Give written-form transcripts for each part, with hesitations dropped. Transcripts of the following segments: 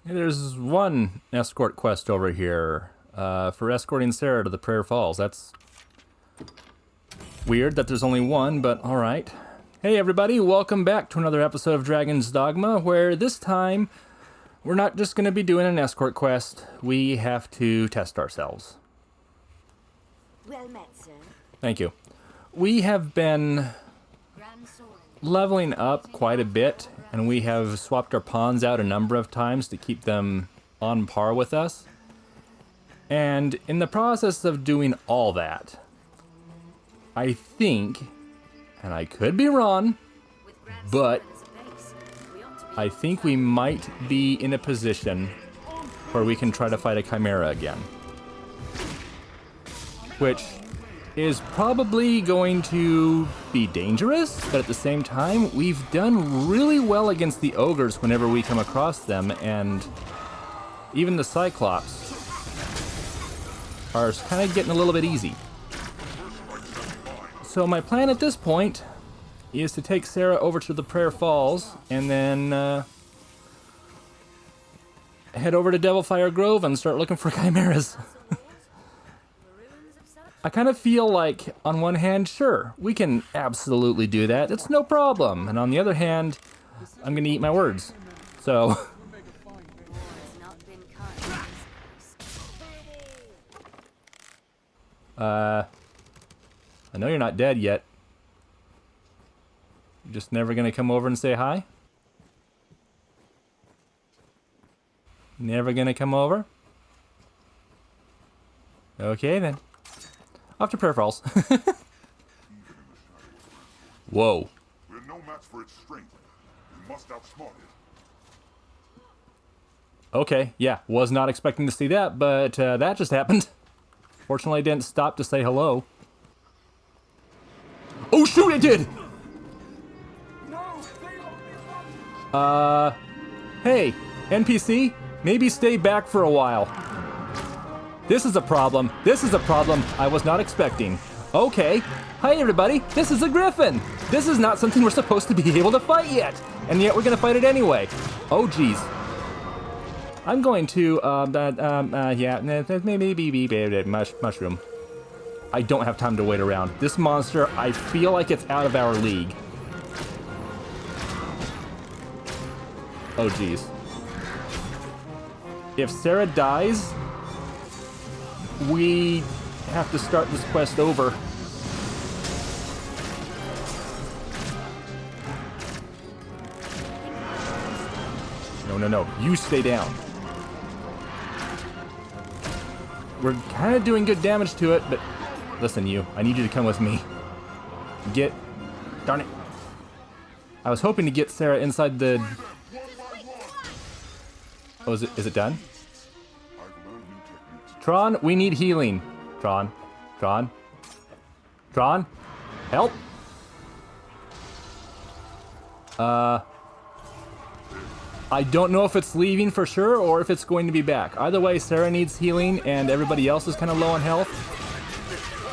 Hey, there's one escort quest over here for escorting Sarah to the Prayer Falls. That's weird that there's only one, but alright. Hey everybody, welcome back to another episode of Dragon's Dogma, where this time we're not just going to be doing an escort quest. We have to test ourselves. Well met, sir. Thank you. We have been leveling up quite a bit, and we have swapped our pawns out a number of times to keep them on par with us. And in the process of doing all that, I think, and I could be wrong, but I think we might be in a position where we can try to fight a Chimera again. Which is probably going to be dangerous, but at the same time, we've done really well against the ogres whenever we come across them, and even the Cyclops are kind of getting a little bit easy. So my plan at this point is to take Sarah over to the Prayer Falls, and then head over to Devilfire Grove and start looking for chimeras. I kind of feel like, on one hand, sure, we can absolutely do that. It's no problem. And on the other hand, I'm going to eat my words. So... I know you're not dead yet. You're just never going to come over and say hi? Never going to come over? Okay, then. Off to Prayer Falls. Whoa. We're no match for its strength. We must outsmart it. Okay, yeah, was not expecting to see that, but that just happened. Fortunately, I didn't stop to say hello. Oh shoot, it did! Hey, NPC, maybe stay back for a while. This is a problem. This is a problem I was not expecting. Okay. Hi everybody, this is a griffin. This is not something we're supposed to be able to fight yet. And yet we're gonna fight it anyway. Oh geez. I'm going to, maybe mushroom. I don't have time to wait around. This monster, I feel like it's out of our league. Oh geez. If Sarah dies, we have to start this quest over. No. You stay down. We're kind of doing good damage to it, but listen, you. I need you to come with me. Darn it. I was hoping to get Sarah inside the... Oh, is it done? Tron, we need healing. Tron, help! I don't know if it's leaving for sure or if it's going to be back. Either way, Sarah needs healing and everybody else is kind of low on health.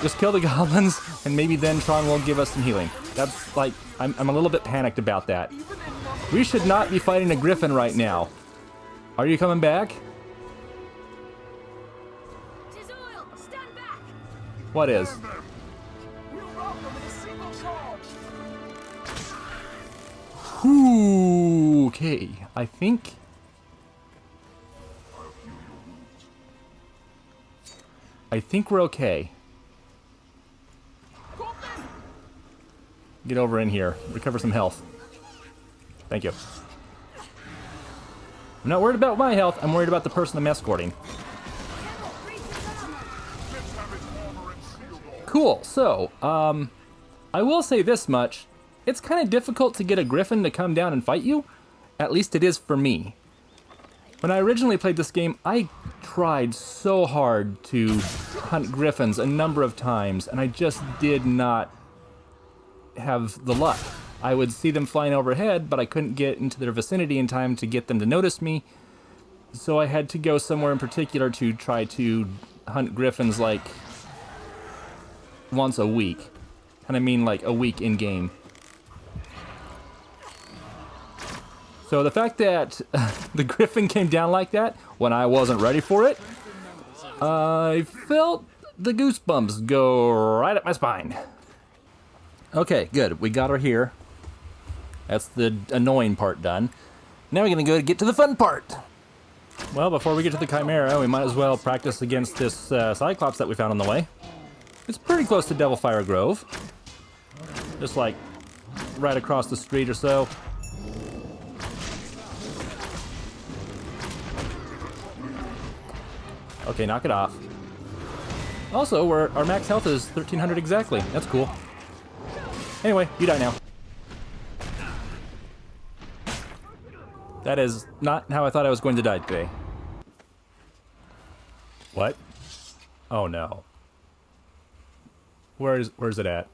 Just kill the goblins and maybe then Tron will give us some healing. That's like, I'm a little bit panicked about that. We should not be fighting a griffin right now. Are you coming back? What is? Ooh, okay, I think we're okay. Get over in here, recover some health. Thank you. I'm not worried about my health, I'm worried about the person I'm escorting. Cool, so, I will say this much. It's kind of difficult to get a griffin to come down and fight you. At least it is for me. When I originally played this game, I tried so hard to hunt griffins a number of times, and I just did not have the luck. I would see them flying overhead, but I couldn't get into their vicinity in time to get them to notice me. So I had to go somewhere in particular to try to hunt griffins like once a week. And I mean like a week in game. So the fact that the griffin came down like that when I wasn't ready for it, I felt the goosebumps go right up my spine. Okay, good. We got her here. That's the annoying part done. Now we're gonna go get to the fun part. Well, before we get to the Chimera, we might as well practice against this Cyclops that we found on the way. It's pretty close to Devilfire Grove. Just like right across the street or so. Okay, knock it off. Also, our max health is 1300 exactly. That's cool. Anyway, you die now. That is not how I thought I was going to die today. What? Oh no. Where's it at?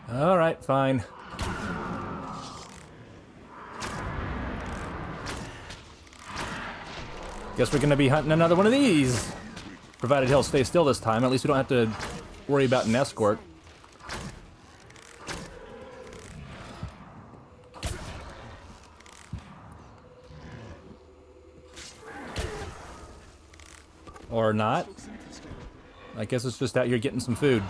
Alright, fine. Guess we're gonna be hunting another one of these. Provided he'll stay still this time, at least we don't have to worry about an escort. Or not. I guess it's just out here getting some food.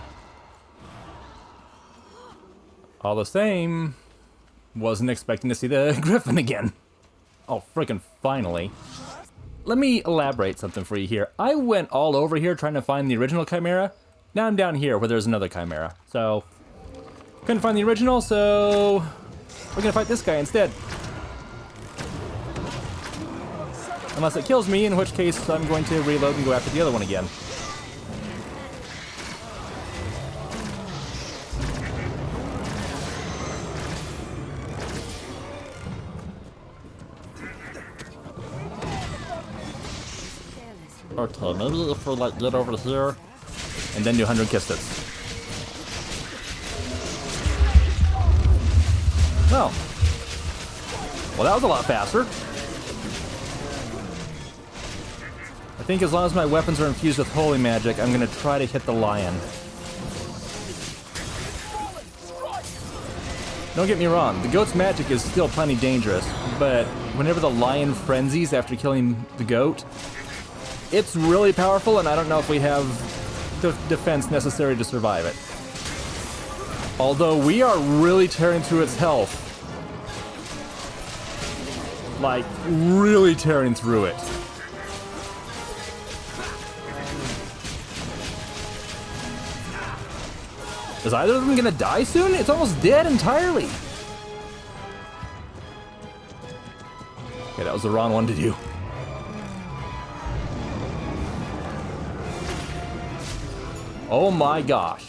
All the same, wasn't expecting to see the griffin again. Oh, frickin' finally. Let me elaborate something for you here. I went all over here trying to find the original Chimera. Now I'm down here where there's another Chimera. So, couldn't find the original, so we're gonna fight this guy instead. Unless it kills me, in which case I'm going to reload and go after the other one again. Okay, maybe if we like get over here and then do 100 kisses. Oh. Well, that was a lot faster. I think as long as my weapons are infused with holy magic, I'm gonna try to hit the lion. Don't get me wrong, the goat's magic is still plenty dangerous, but whenever the lion frenzies after killing the goat, it's really powerful, and I don't know if we have the defense necessary to survive it. Although we are really tearing through its health. Like, really tearing through it. Is either of them gonna die soon? It's almost dead entirely. Okay, that was the wrong one to do. Oh my gosh.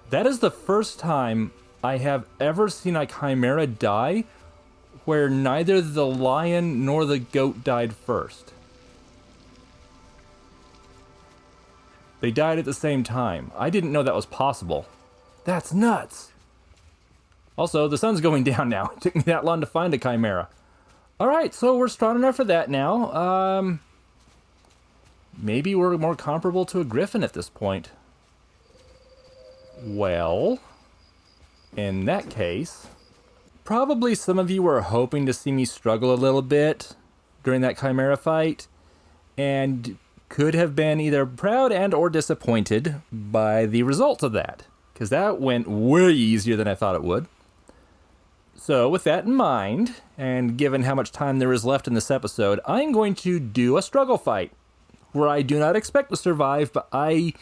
That is the first time I have ever seen a Chimera die where neither the lion nor the goat died first. They died at the same time. I didn't know that was possible. That's nuts. Also, the sun's going down now. It took me that long to find a Chimera. Alright, so we're strong enough for that now. Maybe we're more comparable to a griffin at this point. Well, in that case, probably some of you were hoping to see me struggle a little bit during that Chimera fight, and could have been either proud and or disappointed by the results of that, because that went way easier than I thought it would. So with that in mind, and given how much time there is left in this episode, I'm going to do a struggle fight, where I do not expect to survive, but I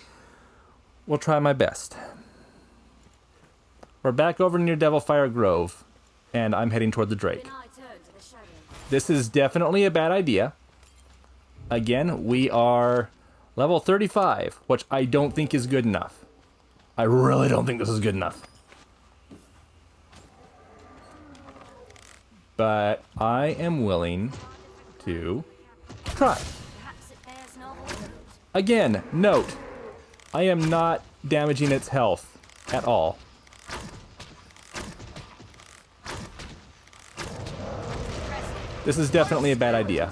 will try my best. We're back over near Devilfire Grove, and I'm heading toward the Drake. This is definitely a bad idea. Again, we are level 35, which I don't think is good enough. I really don't think this is good enough. But I am willing to try. Again, note, I am not damaging its health at all. This is definitely a bad idea.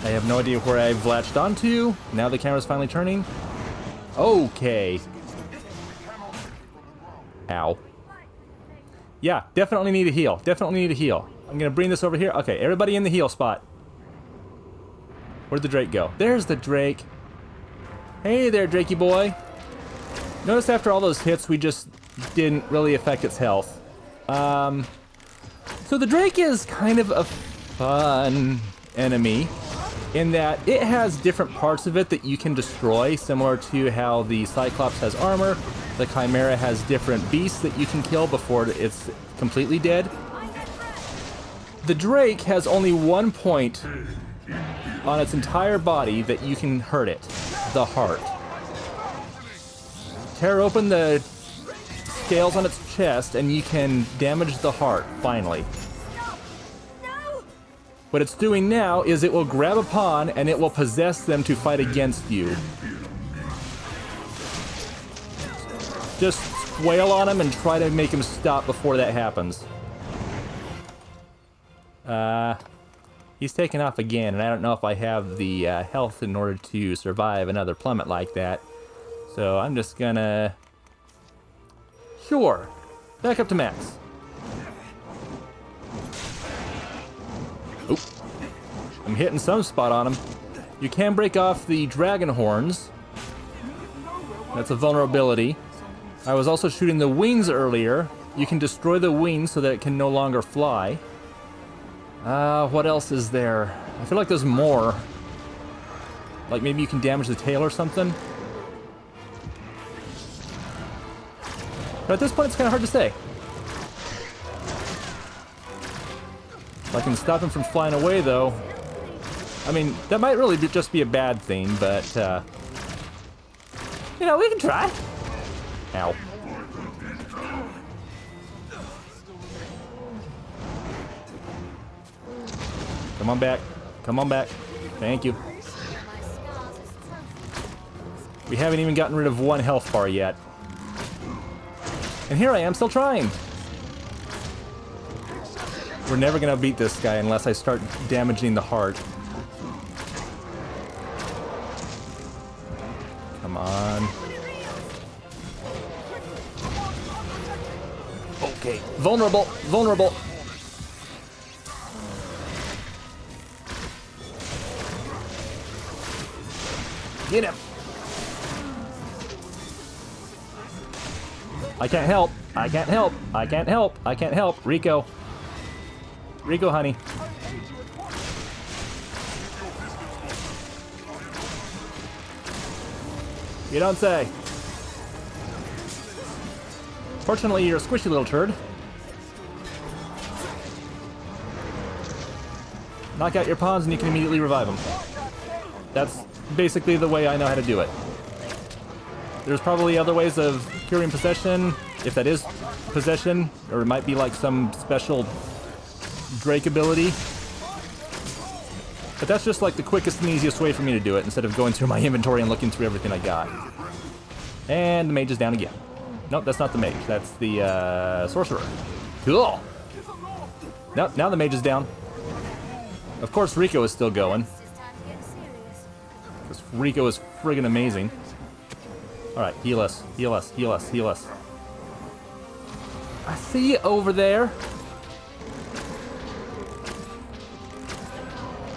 I have no idea where I've latched onto. Now the camera's finally turning. Okay. Ow. Yeah, definitely need a heal. Definitely need a heal. I'm gonna bring this over here. Okay, everybody in the heal spot. Where'd the Drake go? There's the Drake. Hey there, Drakey boy. Notice after all those hits, we just didn't really affect its health. So the Drake is kind of a fun enemy in that it has different parts of it that you can destroy, similar to how the Cyclops has armor. The Chimera has different beasts that you can kill before it's completely dead. The Drake has only one point on its entire body that you can hurt it, the heart. Tear open the scales on its chest and you can damage the heart, finally. What it's doing now is it will grab a pawn and it will possess them to fight against you. Just wail on him and try to make him stop before that happens. He's taken off again, and I don't know if I have the health in order to survive another plummet like that. So I'm just gonna... Sure. Back up to max. Oop. I'm hitting some spot on him. You can break off the dragon horns. That's a vulnerability. I was also shooting the wings earlier. You can destroy the wings so that it can no longer fly. What else is there? I feel like there's more. Like maybe you can damage the tail or something. But at this point, it's kind of hard to say. If I can stop him from flying away, though. I mean, that might really just be a bad thing, but, you know, we can try. Ow. Come on back. Come on back. Thank you. We haven't even gotten rid of one health bar yet. And here I am still trying. We're never gonna beat this guy unless I start damaging the heart. Come on. Okay. Vulnerable. Vulnerable. Get him. I can't help. I can't help. I can't help. I can't help. Rico. Rico, honey. You don't say. Fortunately, you're a squishy little turd. Knock out your pawns and you can immediately revive them. That's basically the way I know how to do it. There's probably other ways of curing possession, if that is possession, or it might be like some special Drake ability. But that's just like the quickest and easiest way for me to do it, instead of going through my inventory and looking through everything I got. And the mage is down again. Nope, that's not the mage. That's the sorcerer. Cool. Nope, now the mage is down. Of course, Rico is still going. Because Rico is friggin' amazing. Alright, heal us, heal us, heal us, heal us. I see you over there.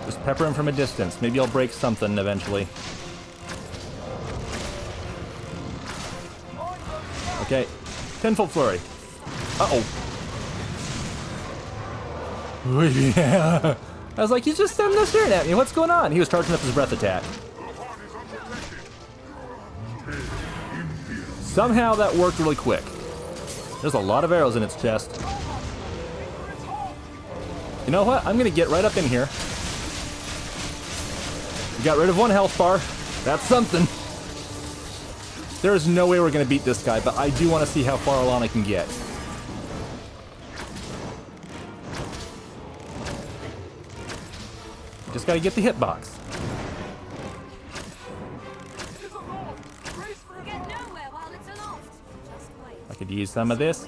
Just pepper him from a distance. Maybe I'll break something eventually. Okay, tenfold flurry. Uh-oh. Yeah. I was like, he's just standing there staring at me. What's going on? He was charging up his breath attack. Somehow that worked really quick. There's a lot of arrows in its chest. You know what? I'm gonna get right up in here. We got rid of one health bar. That's something. There is no way we're gonna beat this guy, but I do want to see how far along I can get. Just gotta get the hitbox. I could use some of this.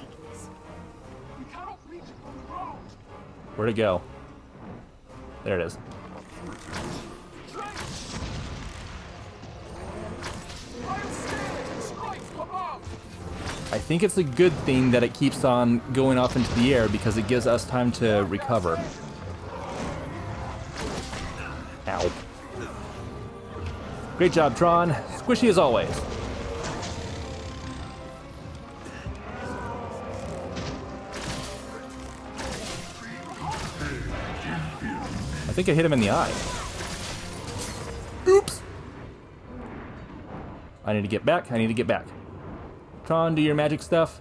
Where'd it go? There it is. I think it's a good thing that it keeps on going off into the air because it gives us time to recover. Ow. Great job, Tron. Squishy as always. I think I hit him in the eye. Oops! I need to get back. I need to get back. Tron, do your magic stuff.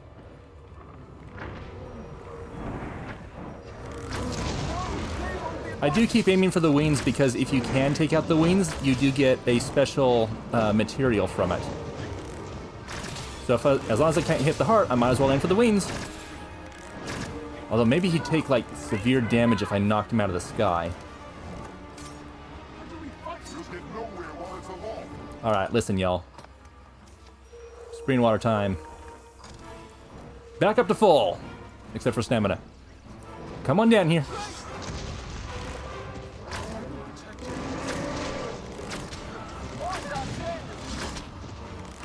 I do keep aiming for the wings because if you can take out the wings, you do get a special material from it. So as long as I can't hit the heart, I might as well aim for the wings. Although maybe he'd take like severe damage if I knocked him out of the sky. Alright, listen y'all. Spring water time. Back up to full. Except for stamina. Come on down here.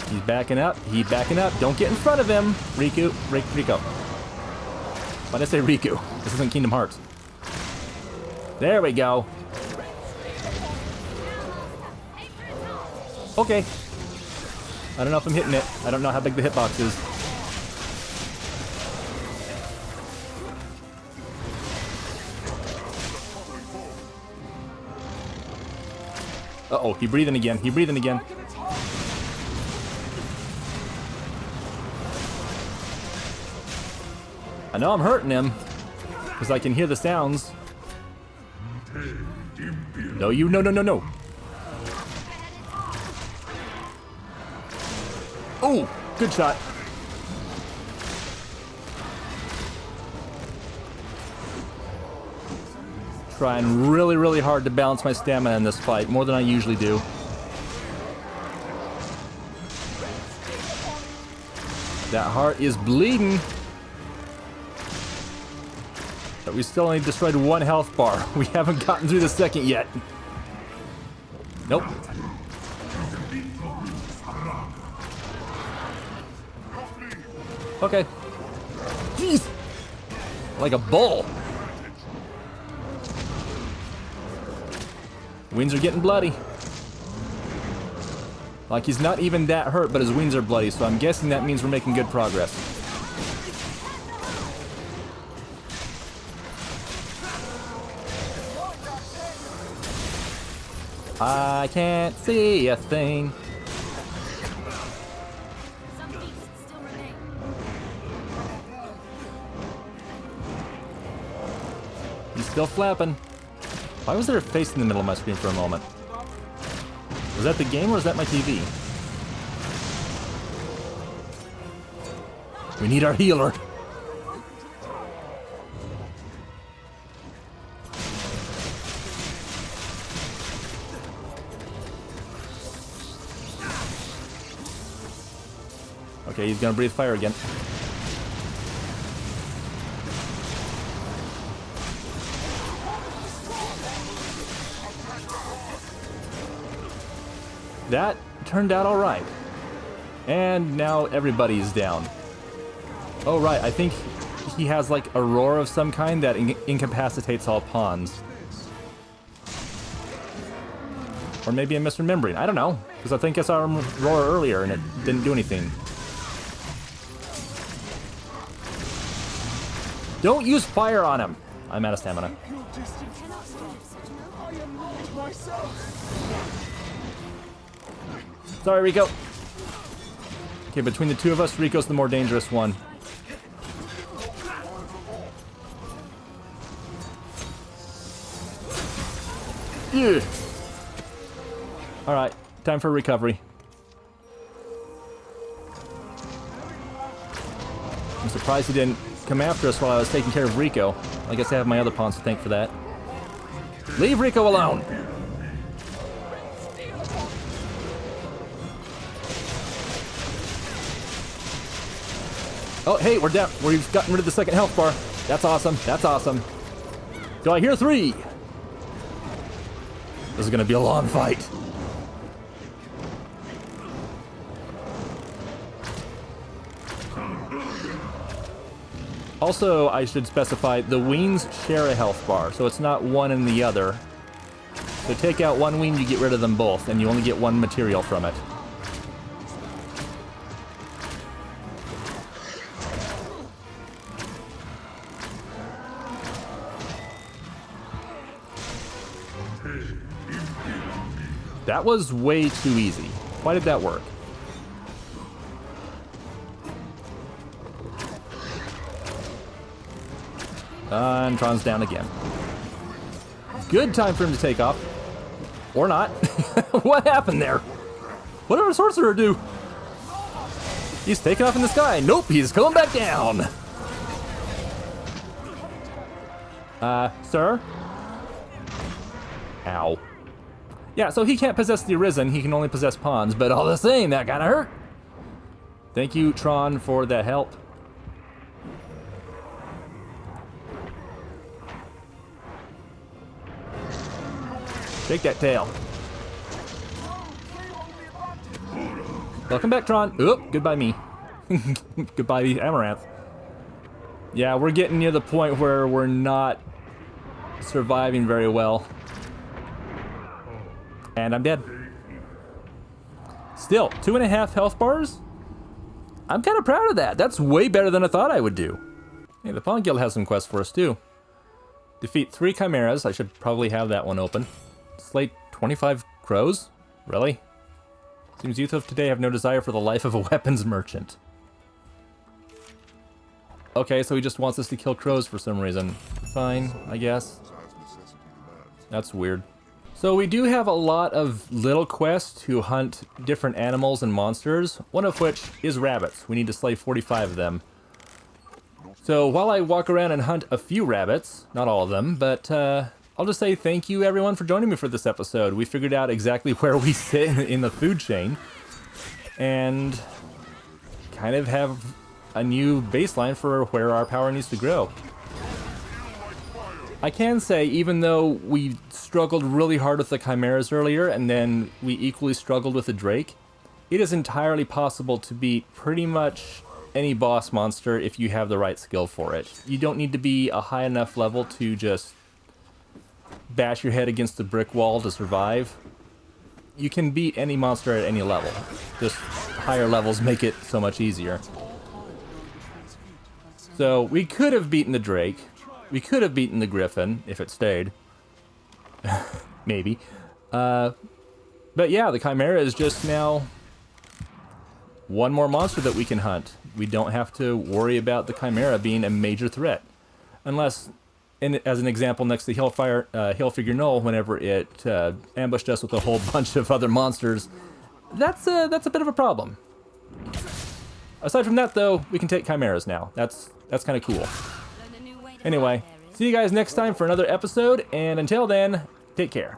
He's backing up. He's backing up. Don't get in front of him. Riku. Rico. Why'd I say Riku? This isn't Kingdom Hearts. There we go. Okay. I don't know if I'm hitting it. I don't know how big the hitbox is. Uh-oh, he breathing again. He breathing again. I know I'm hurting him, because I can hear the sounds. No, you, no. Oh, good shot. Trying really, really hard to balance my stamina in this fight, more than I usually do. That heart is bleeding. But we still only destroyed one health bar. We haven't gotten through the second yet. Nope. Okay. Jeez! Like a bull. Wings are getting bloody. Like he's not even that hurt, but his wings are bloody, so I'm guessing that means we're making good progress. I can't see a thing. Some beasts still remain. He's still flapping. Why was there a face in the middle of my screen for a moment? Was that the game or was that my TV? We need our healer. Okay, he's gonna breathe fire again. That turned out alright. And now everybody's down. Oh right, I think he has like a roar of some kind that incapacitates all pawns. Or maybe I'm misremembering. I don't know, because I think I saw him roar earlier and it didn't do anything. Don't use fire on him! I'm out of stamina. Sorry, Rico. Okay, between the two of us, Rico's the more dangerous one. Yeah. Alright, time for recovery. I'm surprised he didn't come after us while I was taking care of Rico. I guess I have my other pawns to thank for that. Leave Rico alone! Oh, hey, we're down. We've gotten rid of the second health bar. That's awesome. That's awesome. Do I hear 3? This is gonna be a long fight. Also, I should specify, the wings share a health bar, so it's not one and the other. So take out one wing, you get rid of them both, and you only get one material from it. That was way too easy. Why did that work? And Tron's down again. Good time for him to take off. Or not. What happened there? What did our sorcerer do? He's taking off in the sky. Nope, he's coming back down. Sir? Ow. Yeah, so he can't possess the Arisen, he can only possess pawns, but all the same, that kinda hurt. Thank you, Tron, for that help. Take that tail. Welcome back, Tron. Oop, goodbye me. Goodbye, Amaranth. Yeah, we're getting near the point where we're not surviving very well. And I'm dead. Still, 2.5 health bars? I'm kind of proud of that. That's way better than I thought I would do. Hey, the Pawn Guild has some quests for us too. Defeat 3 chimeras. I should probably have that one open. Slay 25 crows? Really? Seems youth of today have no desire for the life of a weapons merchant. Okay, so he just wants us to kill crows for some reason. Fine, I guess. That's weird. So we do have a lot of little quests to hunt different animals and monsters, one of which is rabbits. We need to slay 45 of them. So while I walk around and hunt a few rabbits, not all of them, but I'll just say thank you everyone for joining me for this episode. We figured out exactly where we sit in the food chain and kind of have a new baseline for where our power needs to grow. I can say, even though we struggled really hard with the chimeras earlier and then we equally struggled with the Drake, it is entirely possible to beat pretty much any boss monster if you have the right skill for it. You don't need to be a high enough level to just bash your head against the brick wall to survive. You can beat any monster at any level. Just higher levels make it so much easier. So we could have beaten the Drake. We could have beaten the Griffin if it stayed. Maybe. But yeah, the Chimera is just now one more monster that we can hunt. We don't have to worry about the Chimera being a major threat. Unless, as an example, next to Hillfigure Null, whenever it ambushed us with a whole bunch of other monsters, that's a bit of a problem. Aside from that, though, we can take Chimeras now. That's kind of cool. Anyway, see you guys next time for another episode, and until then, take care.